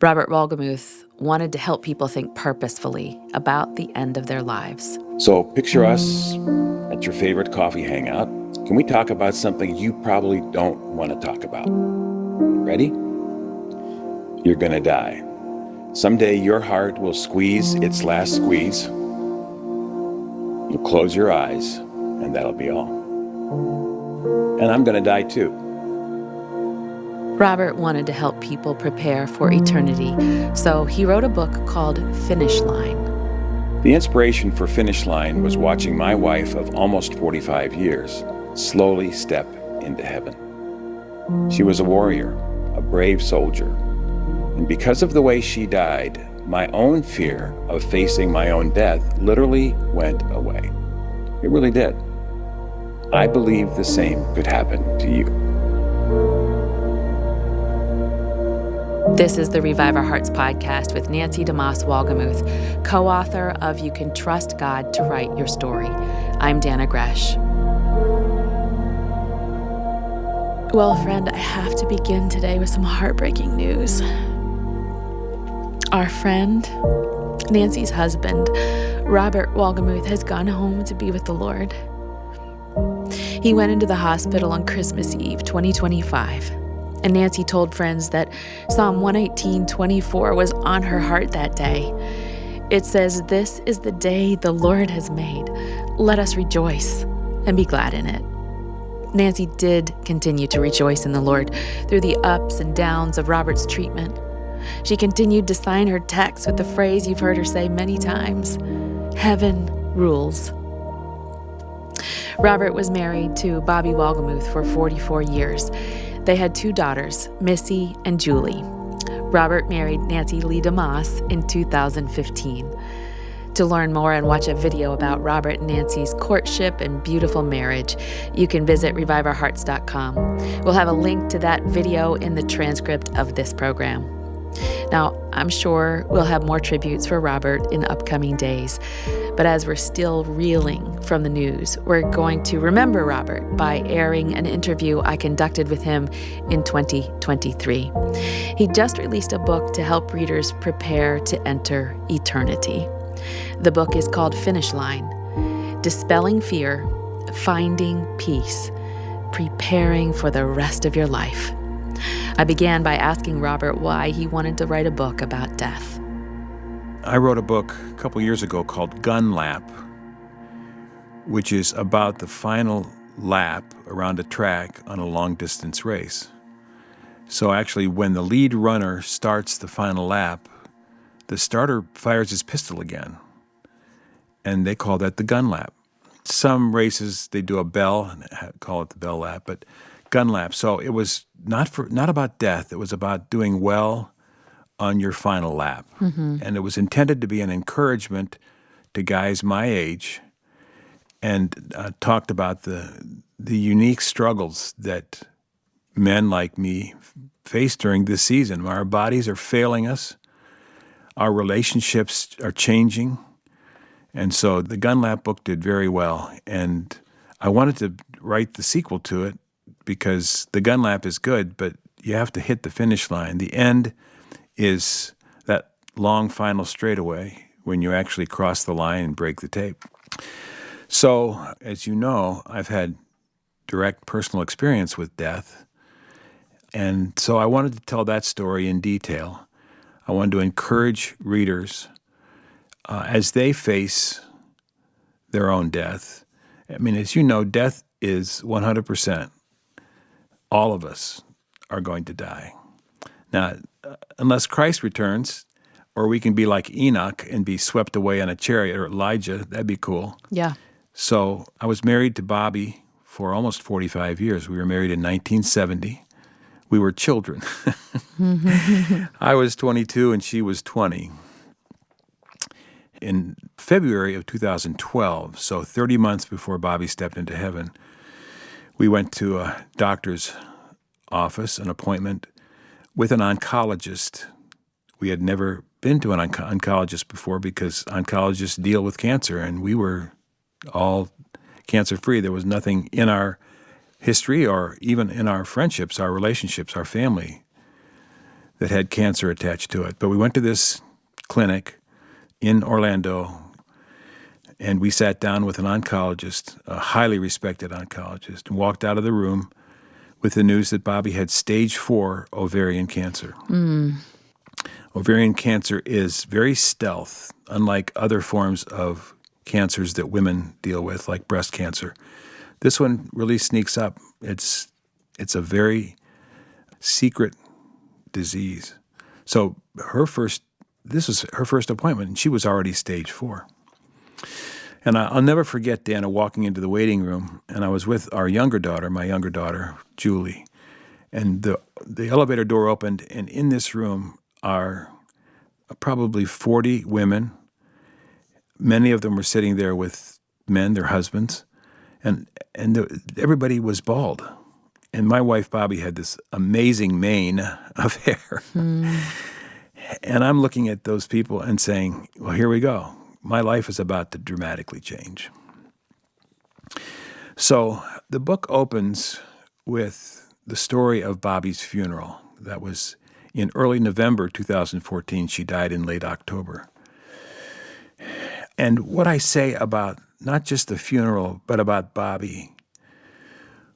Robert Wolgemuth wanted to help people think purposefully about the end of their lives. So picture us at your favorite coffee hangout. Can we talk about something you probably don't want to talk about? Ready? You're gonna die. Someday your heart will squeeze its last squeeze. You'll close your eyes, and that'll be all. And I'm gonna die too. Robert wanted to help people prepare for eternity, so he wrote a book called Finish Line. The inspiration for Finish Line was watching my wife of almost 45 years slowly step into heaven. She was a warrior, a brave soldier. And because of the way she died, my own fear of facing my own death literally went away. It really did. I believe the same could happen to you. This is the Revive Our Hearts podcast with Nancy DeMoss Wolgemuth, co-author of You Can Trust God to Write Your Story. I'm Dana Gresh. Well, friend, I have to begin today with some heartbreaking news. Our friend, Nancy's husband, Robert Wolgemuth, has gone home to be with the Lord. He went into the hospital on Christmas Eve, 2025. And Nancy told friends that Psalm 118:24 was on her heart that day. It says, "This is the day the Lord has made. Let us rejoice and be glad in it." Nancy did continue to rejoice in the Lord through the ups and downs of Robert's treatment. She continued to sign her text with the phrase you've heard her say many times, "Heaven rules." Robert was married to Bobby Wolgemuth for 44 years. They had 2 daughters, Missy and Julie. Robert married Nancy Lee DeMoss in 2015. To learn more and watch a video about Robert and Nancy's courtship and beautiful marriage, you can visit reviveourhearts.com. We'll have a link to that video in the transcript of this program. Now, I'm sure we'll have more tributes for Robert in upcoming days, but as we're still reeling from the news, we're going to remember Robert by airing an interview I conducted with him in 2023. He just released a book to help readers prepare to enter eternity. The book is called Finish Line: Dispelling Fear, Finding Peace, Preparing for the Rest of Your Life. I began by asking Robert why he wanted to write a book about death. I wrote a book a couple years ago called Gun Lap, which is about the final lap around a track on a long-distance race. So actually, when the lead runner starts the final lap, the starter fires his pistol again, and they call that the gun lap. Some races, they do a bell and call it the bell lap, but gun lap. So it was not about death. It was about doing well on your final lap. Mm-hmm. And it was intended to be an encouragement to guys my age, and talked about the unique struggles that men like me face during this season. Our bodies are failing us. Our relationships are changing. And so the Gun Lap book did very well. And I wanted to write the sequel to it because the Gun Lap is good, but you have to hit the finish line. The end is that long final straightaway when you actually cross the line and break the tape. So, as you know, I've had direct personal experience with death. And so I wanted to tell that story in detail. I wanted to encourage readers as they face their own death. I mean, as you know, death is 100%. All of us are going to die. Now, unless Christ returns, or we can be like Enoch and be swept away on a chariot, or Elijah, that'd be cool. Yeah. So I was married to Bobby for almost 45 years. We were married in 1970. We were children. I was 22 and she was 20. In February of 2012, so 30 months before Bobby stepped into heaven, we went to a doctor's office, an appointment with an oncologist. We had never been to an oncologist before because oncologists deal with cancer, and we were all cancer-free. There was nothing in our history or even in our friendships, our relationships, our family that had cancer attached to it. But we went to this clinic in Orlando, and we sat down with an oncologist, a highly respected oncologist, and walked out of the room with the news that Bobby had stage 4 ovarian cancer. Ovarian cancer is very stealth, unlike other forms of cancers that women deal with, like breast cancer. This one really sneaks up. It's a very secret disease. So this was her first appointment, and she was already stage 4. And I'll never forget Dana walking into the waiting room, and I was with my younger daughter, Julie, and the elevator door opened, and in this room are probably 40 women. Many of them were sitting there with men, their husbands, and everybody was bald. And my wife, Bobby, had this amazing mane of hair. And I'm looking at those people and saying, well, here we go. My life is about to dramatically change. So the book opens with the story of Bobby's funeral. That was in early November 2014. She died in late October. And what I say about not just the funeral, but about Bobby,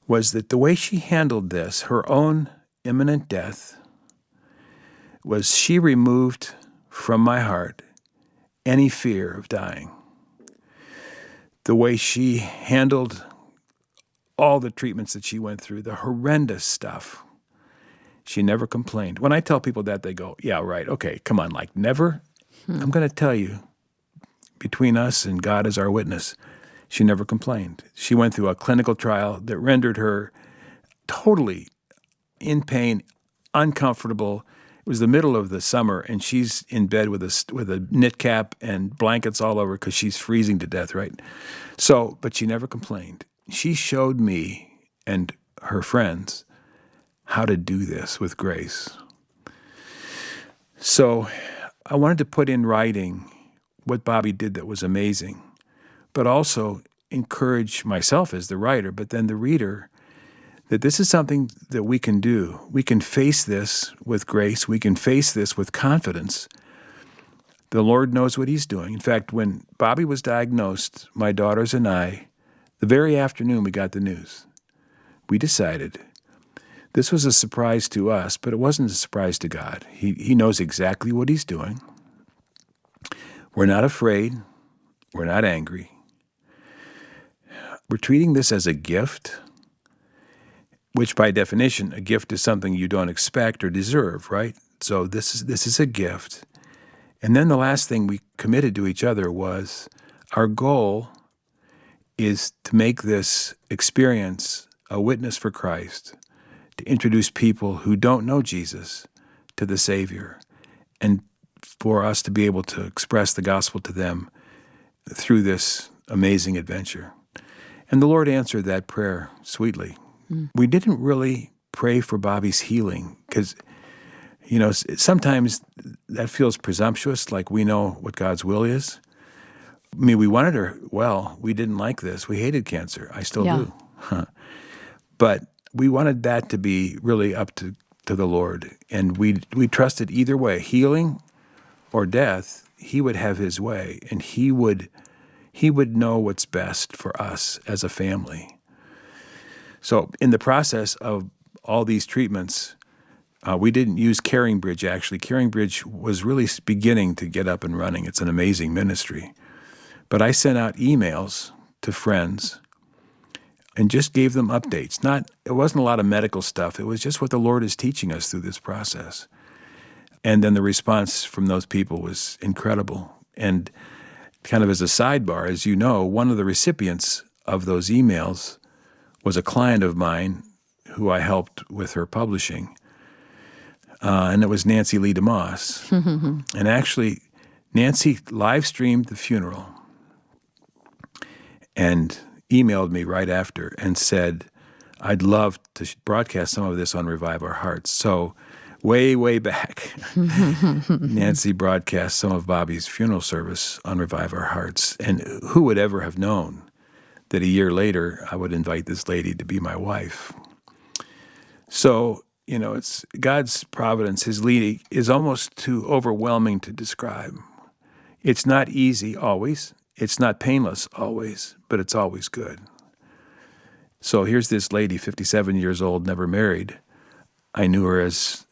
was that the way she handled this, her own imminent death, was she removed from my heart any fear of dying. The way she handled all the treatments that she went through, the horrendous stuff, she never complained. When I tell people that, they go, yeah, right, okay, come on, like never? I'm going to tell you, between us and God as our witness, she never complained. She went through a clinical trial that rendered her totally in pain, uncomfortable. It was the middle of the summer, and she's in bed with a knit cap and blankets all over because she's freezing to death, right? So, but she never complained. She showed me and her friends how to do this with grace. So I wanted to put in writing what Bobby did that was amazing, but also encourage myself as the writer, but then the reader, that this is something that we can do. We can face this with grace. We can face this with confidence. The Lord knows what he's doing. In fact, when Bobby was diagnosed, my daughters and I, the very afternoon we got the news, we decided this was a surprise to us, but it wasn't a surprise to God. He knows exactly what he's doing. We're not afraid. We're not angry. We're treating this as a gift, which by definition, a gift is something you don't expect or deserve, right? So this is a gift. And then the last thing we committed to each other was our goal is to make this experience a witness for Christ, to introduce people who don't know Jesus to the Savior, and for us to be able to express the gospel to them through this amazing adventure. And the Lord answered that prayer sweetly. We didn't really pray for Bobby's healing because, sometimes that feels presumptuous, like we know what God's will is. I mean, we wanted her well. We didn't like this. We hated cancer. I still do. But we wanted that to be really up to the Lord. And we trusted either way, healing or death, he would have his way, and he would know what's best for us as a family. So in the process of all these treatments, we didn't use Caring Bridge, actually. Caring Bridge was really beginning to get up and running. It's an amazing ministry. But I sent out emails to friends and just gave them updates. It wasn't a lot of medical stuff. It was just what the Lord is teaching us through this process. And then the response from those people was incredible. And kind of as a sidebar, as you know, one of the recipients of those emails was a client of mine who I helped with her publishing. And it was Nancy Lee DeMoss. And actually, Nancy live streamed the funeral and emailed me right after and said, I'd love to broadcast some of this on Revive Our Hearts. So way back, Nancy broadcast some of Bobby's funeral service on Revive Our Hearts. And who would ever have known that a year later I would invite this lady to be my wife? So it's God's providence, his leading is almost too overwhelming to describe. It's not easy always. It's not painless always, but it's always good. So here's this lady, 57 years old, never married. I knew her as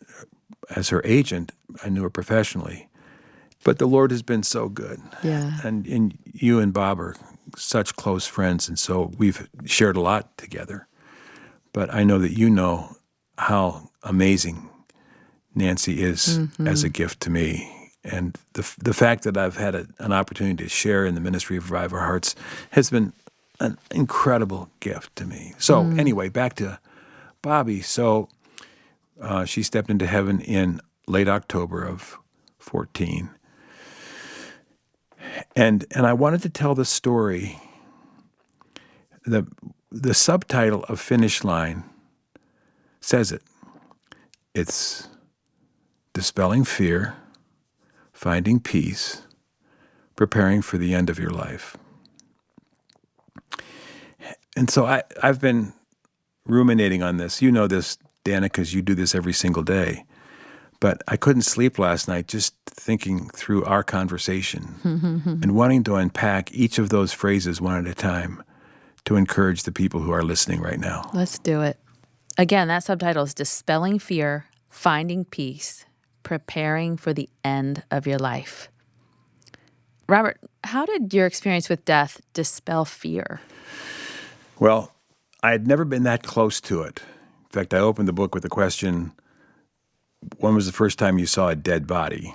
her agent. I knew her professionally. But the Lord has been so good. Yeah. And you and Bob are such close friends, and so we've shared a lot together. But I know that you know how amazing Nancy is as a gift to me. And the fact that I've had an opportunity to share in the ministry of Revive Our Hearts has been an incredible gift to me. So anyway, back to Bobby. So she stepped into heaven in late October of 14. And I wanted to tell the story. The subtitle of Finish Line says it. It's dispelling fear, finding peace, preparing for the end of your life. And so I've been ruminating on this. You know this, Dana, because you do this every single day. But I couldn't sleep last night just thinking through our conversation and wanting to unpack each of those phrases one at a time to encourage the people who are listening right now. Let's do it. Again, that subtitle is Dispelling Fear, Finding Peace, Preparing for the End of Your Life. Robert, how did your experience with death dispel fear? Well, I had never been that close to it. In fact, I opened the book with the question, when was the first time you saw a dead body?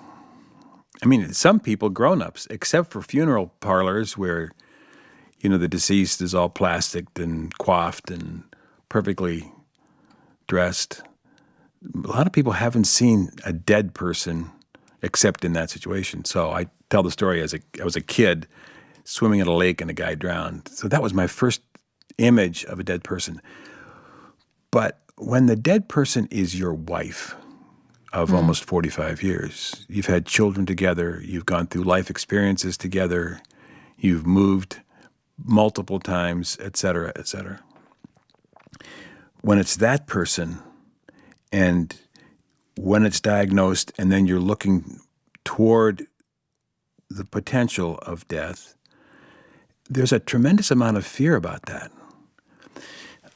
I mean, some people, grown-ups, except for funeral parlors where, the deceased is all plasticed and coiffed and perfectly dressed. A lot of people haven't seen a dead person except in that situation. So I tell the story as I was a kid swimming in a lake and a guy drowned. So that was my first image of a dead person. But when the dead person is your wife of almost 45 years, you've had children together, you've gone through life experiences together, you've moved multiple times, et cetera, et cetera. When it's that person and when it's diagnosed and then you're looking toward the potential of death, there's a tremendous amount of fear about that.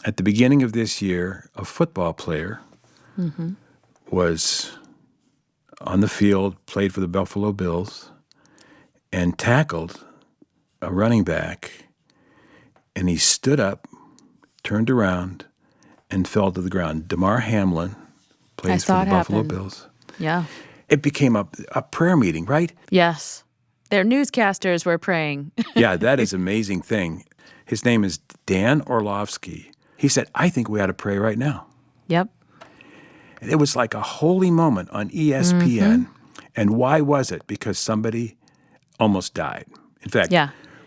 At the beginning of this year, a football player was on the field, played for the Buffalo Bills, and tackled a running back, and he stood up, turned around, and fell to the ground. Damar Hamlin plays for the Buffalo Bills. Yeah. It became a prayer meeting, right? Yes. Their newscasters were praying. Yeah, that is an amazing thing. His name is Dan Orlovsky. He said, I think we ought to pray right now. Yep. And it was like a holy moment on ESPN. And why was it? Because somebody almost died. In fact,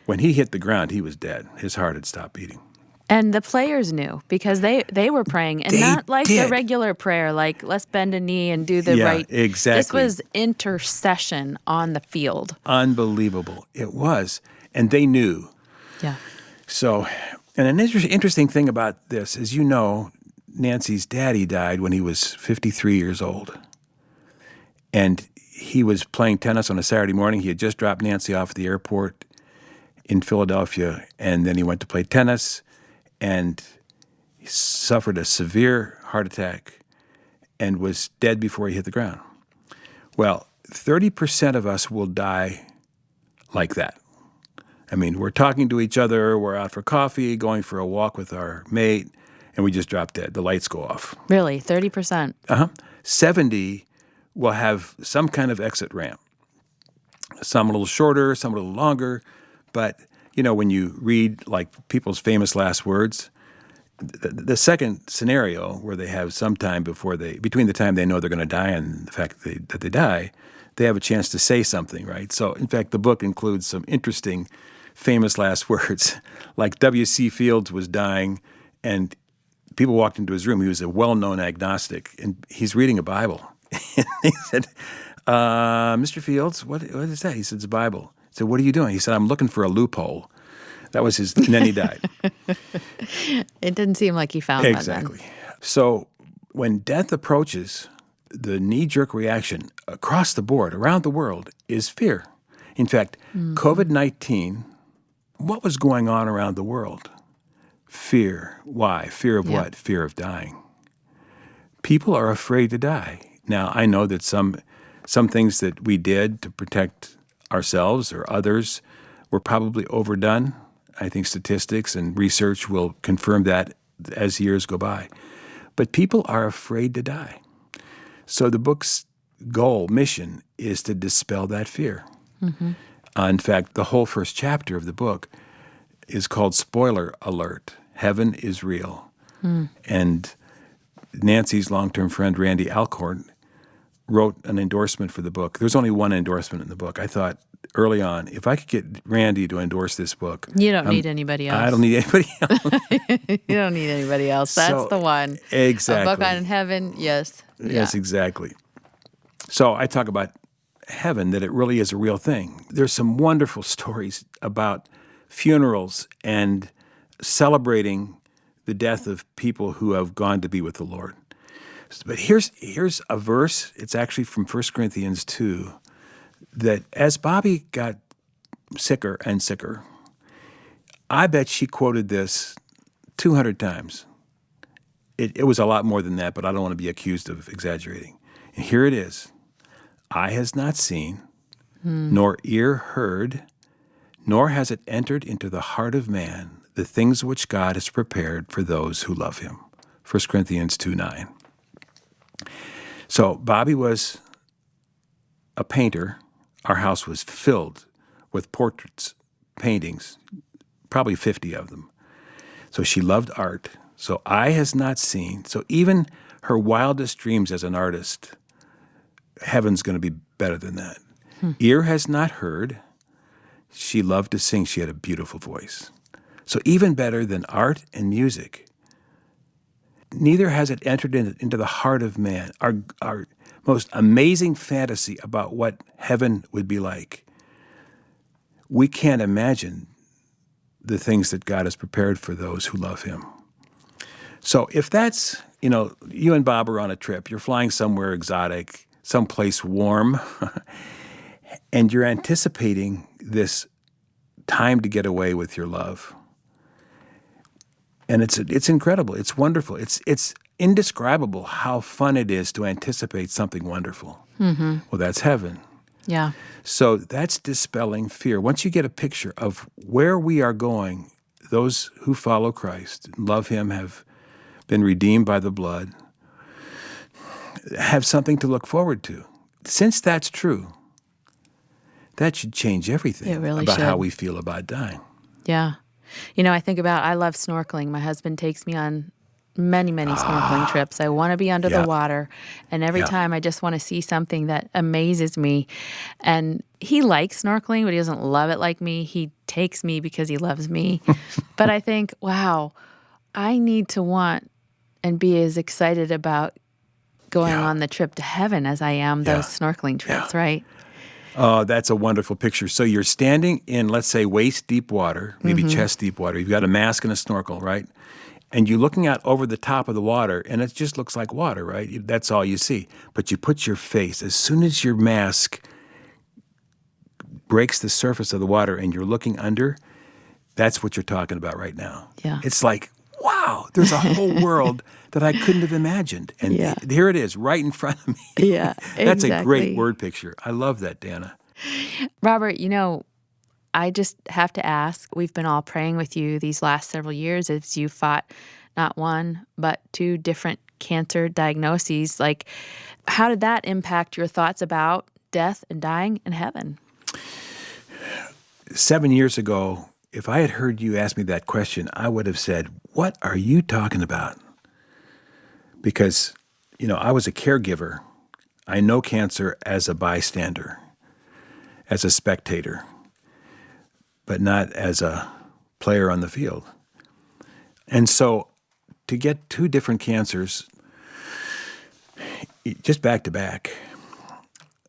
when he hit the ground, he was dead. His heart had stopped beating. And the players knew because they were praying, and not like the regular prayer, like let's bend a knee and do the right. Exactly. This was intercession on the field. Unbelievable. It was. And they knew. Yeah. So, and an interesting thing about this is, Nancy's daddy died when he was 53 years old. And he was playing tennis on a Saturday morning. He had just dropped Nancy off at the airport in Philadelphia, and then he went to play tennis, and he suffered a severe heart attack and was dead before he hit the ground. Well, 30% of us will die like that. I mean, we're talking to each other, we're out for coffee, going for a walk with our mate, and we just drop dead. The lights go off. Really? 30%? 70 will have some kind of exit ramp. Some a little shorter, some a little longer. But, when you read, like, people's famous last words, the second scenario where they have some time between the time they know they're going to die and the fact that they die, they have a chance to say something, right? So, in fact, the book includes some interesting famous last words. Like W.C. Fields was dying, and people walked into his room. He was a well-known agnostic, and he's reading a Bible. And he said, Mr. Fields, what is that? He said, it's a Bible. He said, what are you doing? He said, I'm looking for a loophole. That was and then he died. It didn't seem like he found one then. Exactly. So when death approaches, the knee-jerk reaction across the board, around the world, is fear. In fact, COVID-19, what was going on around the world? Fear. Why? Fear of what? Fear of dying. People are afraid to die. Now, I know that some things that we did to protect ourselves or others were probably overdone. I think statistics and research will confirm that as years go by. But people are afraid to die. So the book's goal, mission, is to dispel that fear. In fact, the whole first chapter of the book is called Spoiler Alert, Heaven is Real. And Nancy's long-term friend, Randy Alcorn, wrote an endorsement for the book. There's only one endorsement in the book. I thought early on, if I could get Randy to endorse this book. You don't need anybody else. I don't need anybody else. You don't need anybody else. That's the one. Exactly. A book on heaven, yes. Yes, exactly. So I talk about heaven, that it really is a real thing. There's some wonderful stories about funerals and celebrating the death of people who have gone to be with the Lord. But here's a verse, it's actually from 1 Corinthians 2, that as Bobby got sicker and sicker, I bet she quoted this 200 times. It was a lot more than that, but I don't want to be accused of exaggerating. And here it is. Eye has not seen, nor ear heard, nor has it entered into the heart of man the things which God has prepared for those who love him. 1 Corinthians 2:9. So Bobby was a painter. Our house was filled with portraits, paintings, probably 50 of them. So she loved art. So eye has not seen. So even her wildest dreams as an artist, heaven's going to be better than that. Ear has not heard. She loved to sing. She had a beautiful voice. So even better than art and music, neither has it entered into the heart of man. Our most amazing fantasy about what heaven would be like. We can't imagine the things that God has prepared for those who love him. So if that's, you and Bob are on a trip, you're flying somewhere exotic, someplace warm, and you're anticipating this time to get away with your love. And it's incredible. It's wonderful. It's indescribable how fun it is to anticipate something wonderful. Well, that's heaven. Yeah. So that's dispelling fear. Once you get a picture of where we are going, those who follow Christ, love him, have been redeemed by the blood, have something to look forward to. Since that's true, that should change everything about how we feel about dying. Yeah. I think I love snorkeling. My husband takes me on many, many snorkeling trips. I want to be under the water. And every time I just want to see something that amazes me. And he likes snorkeling, but he doesn't love it like me. He takes me because he loves me. But I think, wow, I need to want and be as excited about going on the trip to heaven as I am those snorkeling trips, right? Oh, that's a wonderful picture. So you're standing in, let's say, waist-deep water, maybe chest-deep water. You've got a mask and a snorkel, right? And you're looking out over the top of the water, and it just looks like water, right? That's all you see. But you put your face, as soon as your mask breaks the surface of the water and you're looking under, that's what you're talking about right now. Yeah. It's like, wow, there's a whole world that I couldn't have imagined. And here it is, right in front of me. Yeah, That's a great word picture. I love that, Dana. Robert, I just have to ask, we've been all praying with you these last several years as you fought not one, but two different cancer diagnoses. Like, how did that impact your thoughts about death and dying and heaven? 7 years ago, if I had heard you ask me that question, I would have said, what are you talking about? Because, I was a caregiver. I know cancer as a bystander, as a spectator, but not as a player on the field. And so to get two different cancers, just back to back,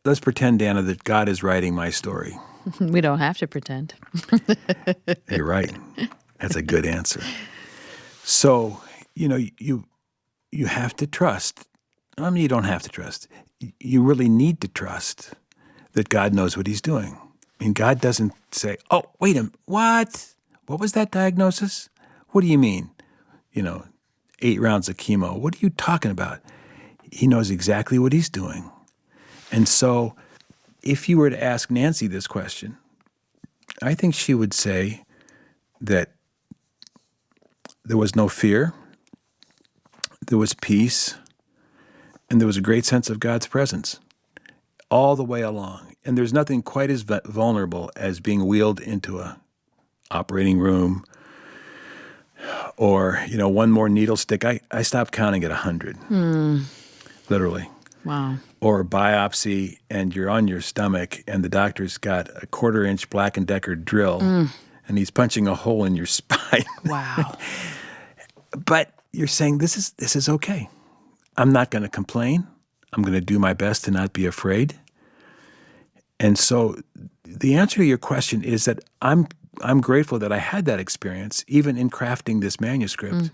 let's pretend, Dana, that God is writing my story. We don't have to pretend. You're right. That's a good answer. So, you you have to trust. I mean, you don't have to trust. You really need to trust that God knows what he's doing. I mean, God doesn't say, oh, wait a minute, what? What was that diagnosis? What do you mean? 8 rounds of chemo. What are you talking about? He knows exactly what he's doing. And so if you were to ask Nancy this question, I think she would say that there was no fear, there was peace, and there was a great sense of God's presence all the way along. And there's nothing quite as vulnerable as being wheeled into a operating room or, one more needle stick. I stopped counting at 100, literally. Wow. Or a biopsy and you're on your stomach and the doctor's got a 1/4-inch Black & Decker drill and he's punching a hole in your spine. Wow. But you're saying, this is okay. I'm not going to complain. I'm going to do my best to not be afraid. And so the answer to your question is that I'm grateful that I had that experience, even in crafting this manuscript,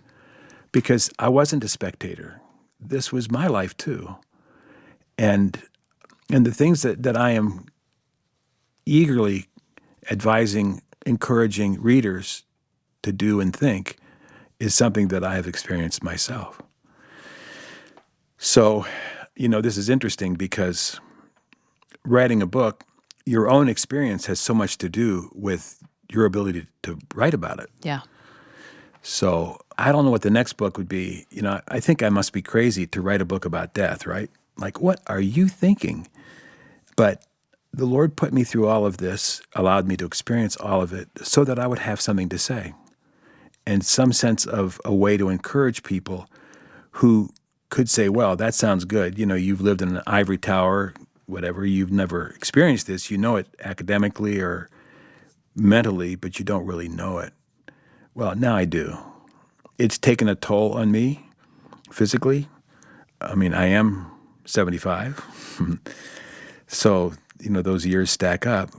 because I wasn't a spectator. This was my life too. And the things that I am eagerly advising, encouraging readers to do and think is something that I have experienced myself. So, this is interesting because writing a book, your own experience has so much to do with your ability to write about it. Yeah. So I don't know what the next book would be. I think I must be crazy to write a book about death, right? Like, what are you thinking? But the Lord put me through all of this, allowed me to experience all of it so that I would have something to say and some sense of a way to encourage people who could say, well, that sounds good. You've lived in an ivory tower, whatever. You've never experienced this. You know it academically or mentally, but you don't really know it. Well, now I do. It's taken a toll on me physically. I mean, I am 75. So, those years stack up.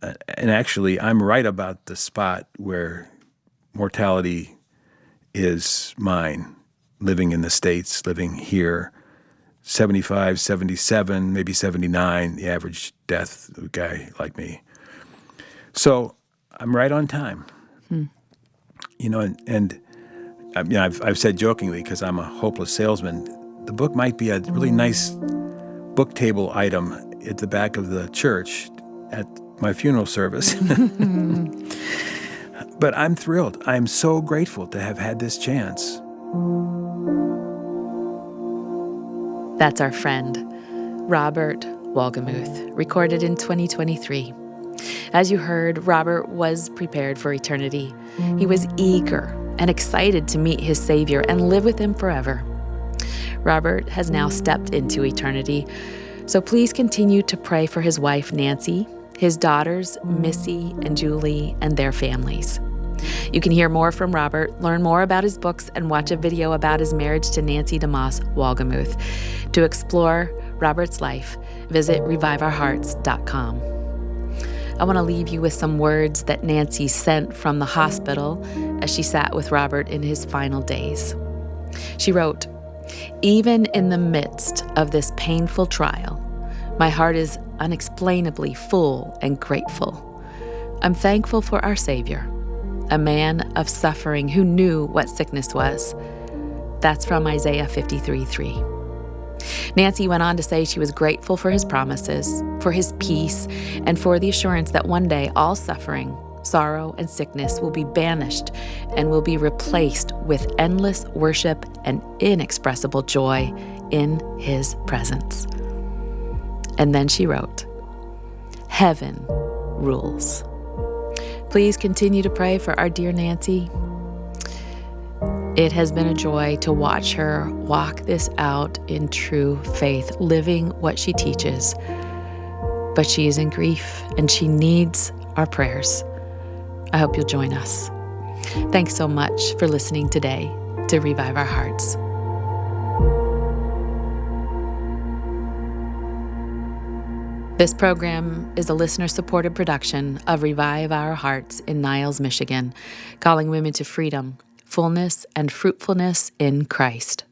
And actually, I'm right about the spot where mortality is mine, living in the States, living here, 75, 77, maybe 79, the average death of a guy like me. So I'm right on time. I've said jokingly, because I'm a hopeless salesman, the book might be a really nice book table item at the back of the church at my funeral service. But I'm thrilled. I'm so grateful to have had this chance. That's our friend, Robert Wolgemuth, recorded in 2023. As you heard, Robert was prepared for eternity. He was eager and excited to meet his Savior and live with him forever. Robert has now stepped into eternity, so please continue to pray for his wife, Nancy, his daughters, Missy and Julie, and their families. You can hear more from Robert, learn more about his books, and watch a video about his marriage to Nancy DeMoss Wolgemuth. To explore Robert's life, visit reviveourhearts.com. I want to leave you with some words that Nancy sent from the hospital as she sat with Robert in his final days. She wrote, "Even in the midst of this painful trial, my heart is unexplainably full and grateful. I'm thankful for our Savior, a man of suffering who knew what sickness was." That's from Isaiah 53:3. Nancy went on to say she was grateful for his promises, for his peace, and for the assurance that one day all suffering, sorrow, and sickness will be banished and will be replaced with endless worship and inexpressible joy in his presence. And then she wrote, "Heaven rules." Please continue to pray for our dear Nancy. It has been a joy to watch her walk this out in true faith, living what she teaches. But she is in grief and she needs our prayers. I hope you'll join us. Thanks so much for listening today to Revive Our Hearts. This program is a listener-supported production of Revive Our Hearts in Niles, Michigan, calling women to freedom, fullness, and fruitfulness in Christ.